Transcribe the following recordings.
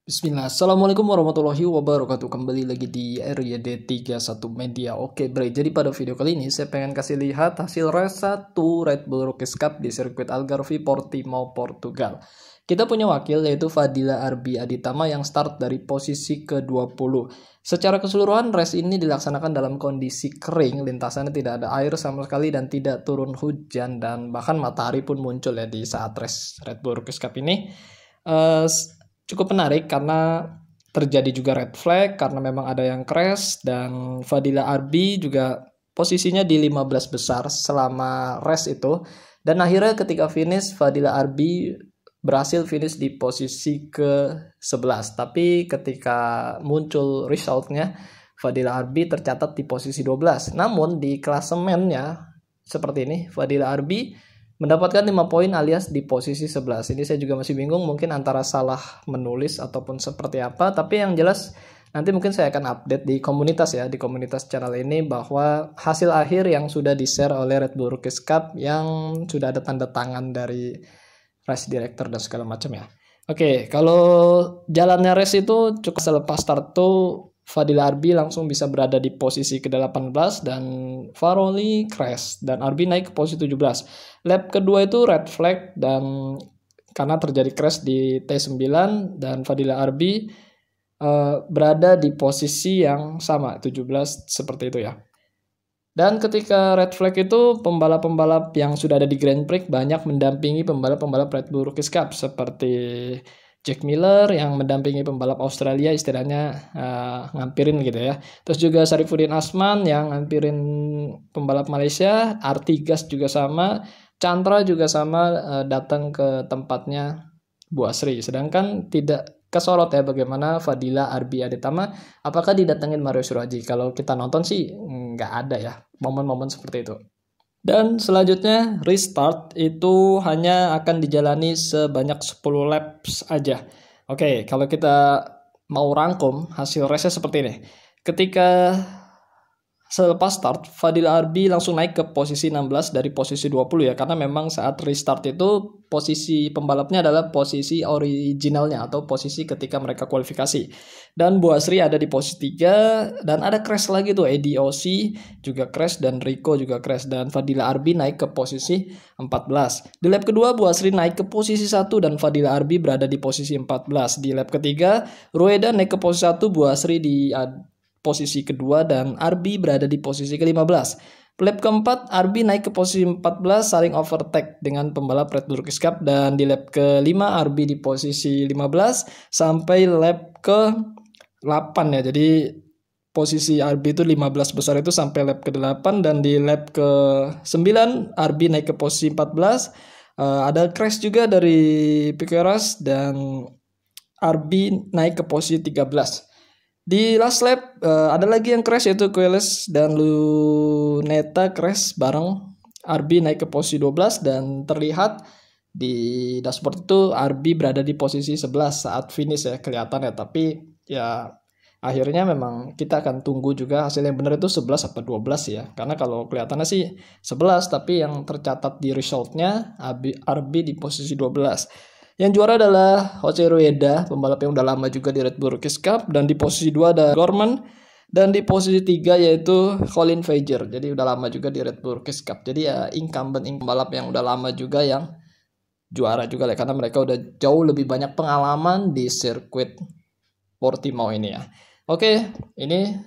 Bismillah. Assalamualaikum warahmatullahi wabarakatuh. Kembali lagi di RYD31 Media. Oke, Bre. Jadi pada video kali ini saya pengen kasih lihat hasil race 1 Red Bull Rookies Cup di sirkuit Algarve Portimao, Portugal. Kita punya wakil yaitu Fadila Arbi Aditama yang start dari posisi ke-20. Secara keseluruhan race ini dilaksanakan dalam kondisi kering, lintasannya tidak ada air sama sekali dan tidak turun hujan, dan bahkan matahari pun muncul ya di saat race Red Bull Rookies Cup ini. Cukup menarik karena terjadi juga red flag karena memang ada yang crash, dan Fadila Arbi juga posisinya di 15 besar selama race itu, dan akhirnya ketika finish Fadila Arbi berhasil finish di posisi ke-11, tapi ketika muncul resultnya Fadila Arbi tercatat di posisi 12. Namun di klasemennya seperti ini, Fadila Arbi mendapatkan 5 poin alias di posisi 11. Ini saya juga masih bingung, mungkin antara salah menulis ataupun seperti apa. Tapi yang jelas nanti mungkin saya akan update di komunitas ya, di komunitas channel ini, bahwa hasil akhir yang sudah di-share oleh Red Bull Rookies Cup yang sudah ada tanda tangan dari race director dan segala macam ya. Oke, kalau jalannya race itu cukup selepas start tuh Fadila Arbi langsung bisa berada di posisi ke-18 dan Faroli crash dan Arbi naik ke posisi 17. Lap kedua itu red flag dan karena terjadi crash di T9 dan Fadila Arbi berada di posisi yang sama 17 seperti itu ya. Dan ketika red flag itu pembalap-pembalap yang sudah ada di Grand Prix banyak mendampingi pembalap-pembalap Red Bull Rookies Cup seperti Jack Miller yang mendampingi pembalap Australia, istilahnya ngampirin gitu ya. Terus juga Sarifuddin Asman yang ngampirin pembalap Malaysia, Artigas juga sama, Chandra juga sama datang ke tempatnya Bu Asri. Sedangkan tidak kesorot ya bagaimana Fadila Arbi Aditama, apakah didatengin Mario Surraji. Kalau kita nonton sih nggak ada ya momen-momen seperti itu. Dan selanjutnya restart itu hanya akan dijalani sebanyak 10 laps aja. Oke, kalau kita mau rangkum hasil race seperti ini. Ketika selepas start, Fadila Arbi langsung naik ke posisi 16 dari posisi 20 ya. Karena memang saat restart itu posisi pembalapnya adalah posisi originalnya atau posisi ketika mereka kualifikasi. Dan Bu Asri ada di posisi 3 dan ada crash lagi tuh. ADOC juga crash dan Rico juga crash. Dan Fadila Arbi naik ke posisi 14. Di lap kedua Bu Asri naik ke posisi 1 dan Fadila Arbi berada di posisi 14. Di lap ketiga Rueda naik ke posisi 1, Bu Asri di posisi kedua dan Arbi berada di posisi ke-15. Lap keempat Arbi naik ke posisi 14 saling overtake dengan pembalap Red Bull Rookies Cup, dan di lap kelima Arbi di posisi 15 sampai lap ke-8 ya. Jadi posisi Arbi itu 15 besar itu sampai lap ke-8, dan di lap ke-9 Arbi naik ke posisi 14. Ada crash juga dari Piqueras dan Arbi naik ke posisi 13. Di last lap ada lagi yang crash yaitu Queiroz dan Luneta crash bareng. Arbi naik ke posisi 12 dan terlihat di dashboard itu Arbi berada di posisi 11 saat finish ya, kelihatan ya. Tapi ya akhirnya memang kita akan tunggu juga hasil yang benar itu 11 atau 12 ya. Karena kalau kelihatannya sih 11, tapi yang tercatat di resultnya Arbi di posisi 12. Yang juara adalah Jose Rueda, pembalap yang udah lama juga di Red Bull Rookies Cup, dan di posisi 2 ada Gorman, dan di posisi 3 yaitu Colin Fager. Jadi udah lama juga di Red Bull Rookies Cup. Jadi ya incumbent pembalap yang udah lama juga yang juara juga lah, karena mereka udah jauh lebih banyak pengalaman di sirkuit Portimao ini ya. Oke, ini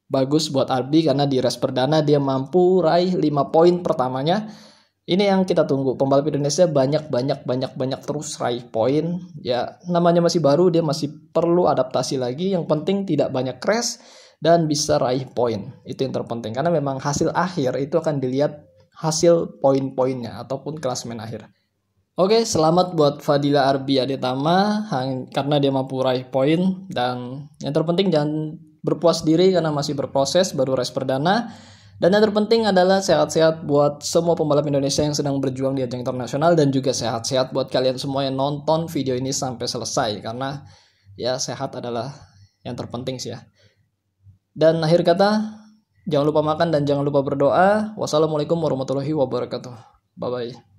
bagus buat Arbi karena di race perdana dia mampu raih 5 poin pertamanya. Ini yang kita tunggu, pembalap Indonesia banyak terus raih poin. Ya namanya masih baru, dia masih perlu adaptasi lagi. Yang penting tidak banyak crash dan bisa raih poin. Itu yang terpenting, karena memang hasil akhir itu akan dilihat hasil poin-poinnya ataupun klasemen akhir. Oke, selamat buat Fadila Arbi Aditama karena dia mampu raih poin. Dan yang terpenting jangan berpuas diri karena masih berproses, baru race perdana. Dan yang terpenting adalah sehat-sehat buat semua pembalap Indonesia yang sedang berjuang di ajang internasional, dan juga sehat-sehat buat kalian semua yang nonton video ini sampai selesai, karena ya sehat adalah yang terpenting sih ya. Dan akhir kata, jangan lupa makan dan jangan lupa berdoa. Wassalamualaikum warahmatullahi wabarakatuh. Bye-bye.